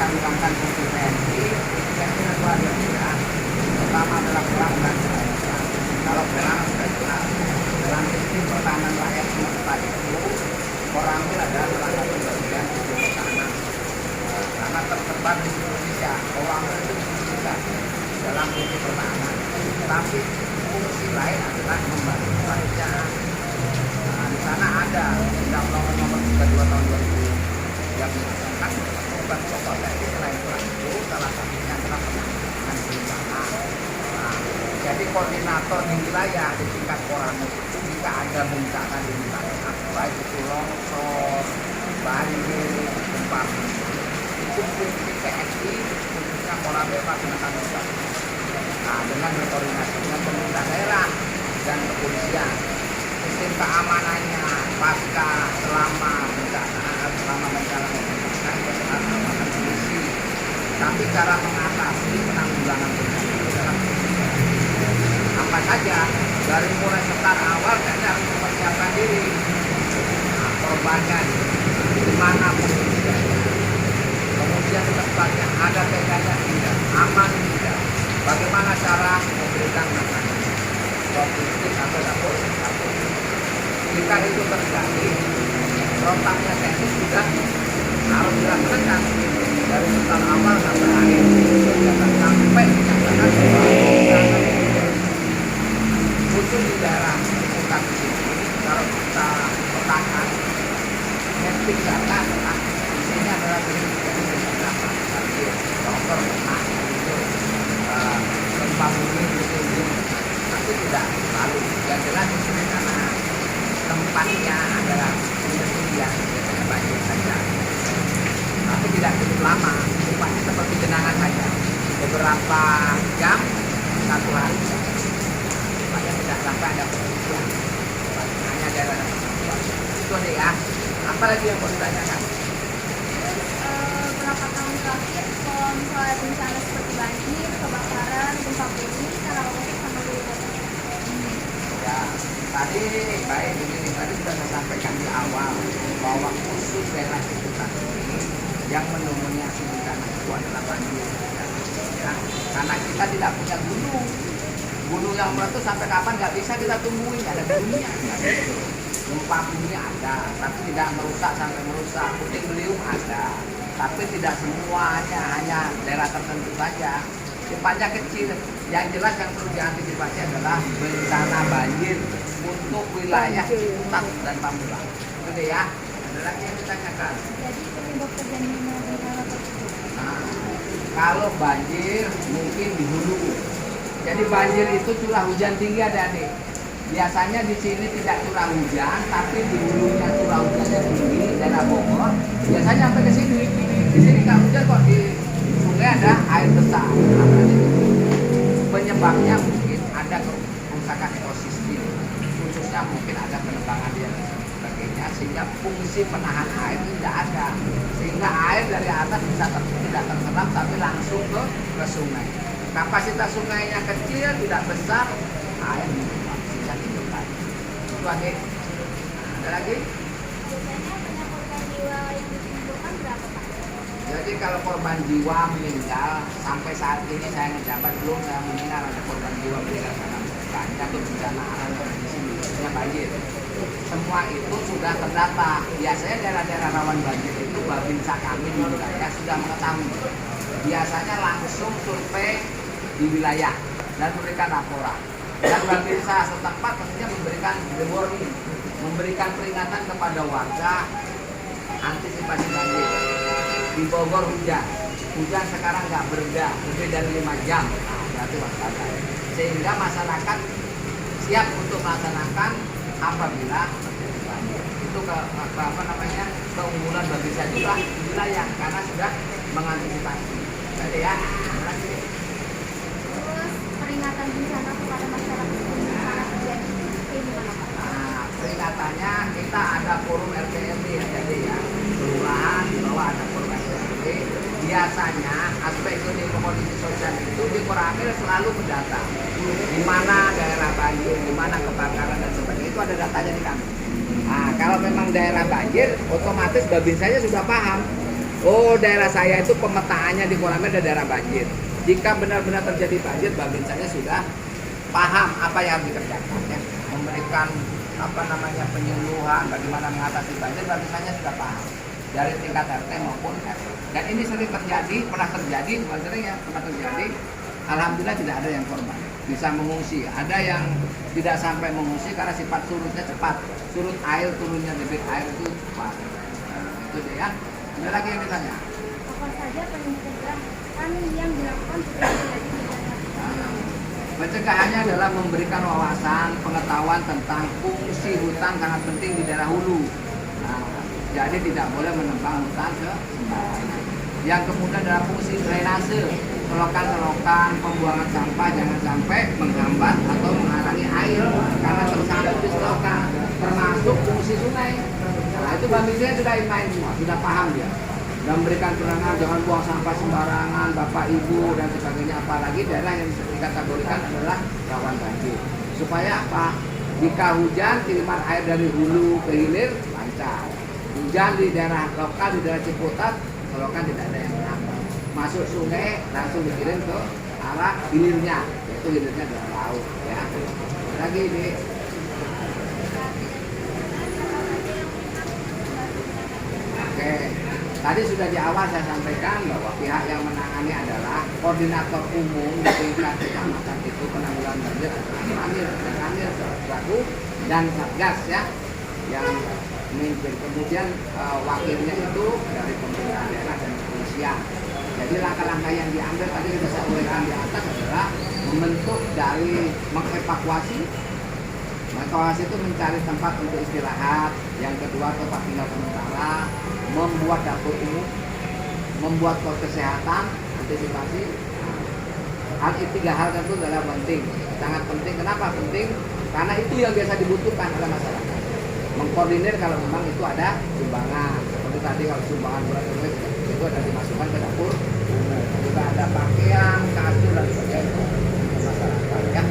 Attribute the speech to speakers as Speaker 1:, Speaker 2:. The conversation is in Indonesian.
Speaker 1: Kami lakukan fungsi TNI itu ada tiga. Pertama adalah perang dan perang. Kalau perang sudah jelas dalam sistem pertahanan rakyat kita itu Koramil adalah salah satu bagian sistem pertahanan karena tersebar di Indonesia. Koramil itu bisa dalam fungsi pertahanan, tapi fungsi lain adalah membantu kerajaan. Di sana ada Undang-Undang Nomor 32 Tahun 2000 yang mengatakan obat pokok TNI selain perang itu salah satunya adalah penanganan bencana. Jadi koordinator di wilayah di tingkat Koramil itu jika ada bencana di wilayah, baik itu longsor, banjir, gempa bumi, itu fungsi TNI khususnya Koramil melaksanakan tugas. Nah, dengan berkoordinasi dengan pemerintah daerah dan kepolisian, sistem keamanannya pasca selama bencana polisi, tapi cara mengatasi penanggulangan bencana itu dalam apa saja dari mulai start awal kita harus mempersiapkan diri. Nah, korbannya di mana pengungsiannya, kemudian tempatnya ada tendanya tidak, aman tidak, bagaimana cara memberikan makanan logistik atau dapur. Jika itu terjadi, protapnya teknis sudah harus dilaksanakan dari start awal sampai akhir, jangan sampai dinyatakan khusus di daerah sekitar di sini. Kalau kita petakan mapping data adalah di sini adalah banjir, longsor, gempa bumi, tapi tidak lalu yang jelas di sini karena tempatnya adalah ketinggian banjir saja, tapi tidak cukup lama, sifatnya seperti genangan saja, beberapa jam, satu hari, supaya tidak sampai ada pengungsian, hanya daerah itu aja ya. Apalagi yang mau ditanyakan?
Speaker 2: Berapa tahun terakhir kalau misalnya bencana seperti banjir, kebakaran, gempa bumi, cara untuk sama
Speaker 1: Ya, tadi baik begini, tadi sudah saya sampaikan di awal bahwa khusus daerah sekitar ini yang mendominasi bencana itu adalah banjir. Ya, karena kita tidak punya gunung yang meletus sampai kapan nggak bisa kita tungguin, ada gunungnya, gempa bumi ada, tapi tidak merusak sampai merusak. Puting beliung ada, tapi tidak semuanya, hanya daerah tertentu saja. Sifatnya kecil. Yang jelas yang perlu diantisipasi adalah bencana banjir untuk wilayah Kutat dan Pamulang. Itu deh ya. Ada lagi yang ditanyakan.
Speaker 2: Jadi penyebab terjadinya bencana tersebut?
Speaker 1: Nah, kalau banjir mungkin di hulu. Jadi banjir itu curah hujan tinggi adik-adik. Biasanya di sini tidak curah hujan, tapi di hulunya curah hujannya tinggi, daerah Bogor. Biasanya sampai ke sini. Di sini nggak hujan kok, di sungai ada air besar. Penyebabnya mungkin ada kerusakan ekosistem, khususnya mungkin ada penebangan dan sebagainya, sehingga fungsi penahan air tidak ada, sehingga air dari atas bisa tidak terserap tapi langsung ke sungai. Kapasitas sungainya kecil, tidak besar, air meluap sehingga timbulkan. Itu adik. Ada lagi?
Speaker 2: Biasanya banyak korban jiwa yang ditimbulkan berapa Pak?
Speaker 1: Jadi kalau korban jiwa meninggal sampai saat ini saya menjabat belum saya mendengar ada korban jiwa meninggal karena banyak bencana alam di sini, khususnya banjir. Semua itu sudah terdata. Biasanya daerah-daerah rawan banjir itu Babinsa kami di wilayah sudah mengetahui. Biasanya langsung survei di wilayah dan memberikan laporan. Dan Babinsa setempat tentunya memberikan warning, memberikan peringatan kepada warga antisipasi banjir. Di Bogor hujan sekarang nggak bereda, lebih dari 5 jam, nah, berarti waspada. Sehingga masyarakat siap untuk melaksanakan apabila terjadi banjir. Itu keunggulan bagi saya juga di wilayah karena sudah mengantisipasi. Jadi ya, lagi.
Speaker 2: Terus peringatan bencana kepada masyarakat bencana terjadi kayak gimana Pak?
Speaker 1: Nah, peringatannya kita ada forum RTRW ya, jadi ya, kelurahan di bawah ada forum RTRW. Biasanya aspek ekonomi kondisi sosial itu di Koramil selalu mendata di mana daerah banjir, di mana kebakaran dan sebagainya, itu ada datanya di kami. Nah, kalau memang daerah banjir, otomatis babinsanya sudah paham. Oh, daerah saya itu pemetaannya di kolamnya ada daerah banjir. Jika benar-benar terjadi banjir, babinsanya sudah paham apa yang harus dikerjakan, ya. Memberikan penyuluhan bagaimana mengatasi banjir, babinsanya sudah paham dari tingkat RT maupun RW. Dan ini sering terjadi, pernah terjadi, bukan sering ya, pernah terjadi. Alhamdulillah tidak ada yang korban, bisa mengungsi. Ada yang tidak sampai mengungsi karena sifat surutnya cepat. Surut air, turunnya debit air itu cepat. Nah, itu dia ya. Ada lagi yang ditanya?
Speaker 2: Apa saja pencegahan yang dilakukan supaya terjadi bencana?
Speaker 1: Pencegahannya adalah memberikan wawasan, pengetahuan tentang fungsi hutan sangat penting di daerah hulu. Nah, jadi tidak boleh menebang hutan sembarangan. Yang kemudian adalah fungsi drainase, selokan-selokan, pembuangan sampah jangan sampai menghambat atau menghalangi air karena tersandung di selokan, termasuk fungsi sungai. Nah, itu babinsnya sudah main semua, sudah paham dia. Dan memberikan penerangan jangan buang sampah sembarangan, bapak ibu dan sebagainya, apalagi daerah yang dikategorikan adalah rawan banjir. Supaya apa? Jika hujan, kiriman air dari hulu ke hilir lancar. Hujan di daerah lokal, di daerah Ciputat, selokan tidak ada yang menghambat. Masuk sungai langsung dikirim ke arah hilirnya, yaitu hilirnya adalah laut. Ya. Lagi ini. Oke. Tadi sudah di awal saya sampaikan bahwa pihak yang menangani adalah koordinator umum di tingkat kecamatan itu penanggulangan banjir adalah Ramil selaku dan Satgas ya yang memimpin. Kemudian wakilnya itu dari pemerintah daerah dan kepolisian. Jadi langkah-langkah yang diambil tadi sudah saya uraikan di atas adalah membentuk dari mengevakuasi. Mengevakuasi itu mencari tempat untuk istirahat. Yang kedua tempat tinggal sementara. Membuat dapur umum, membuat pos kesehatan, antisipasi. Hal itu 3 hal tentu adalah penting, sangat penting. Kenapa penting? Karena itu yang biasa dibutuhkan oleh masyarakat. Mengkoordinir kalau memang itu ada sumbangan. Seperti tadi kalau sumbangan beras itu ada dimasukkan ke dapur umum. Juga ada pakaian, kasur dan sebagainya untuk masyarakat. Ya.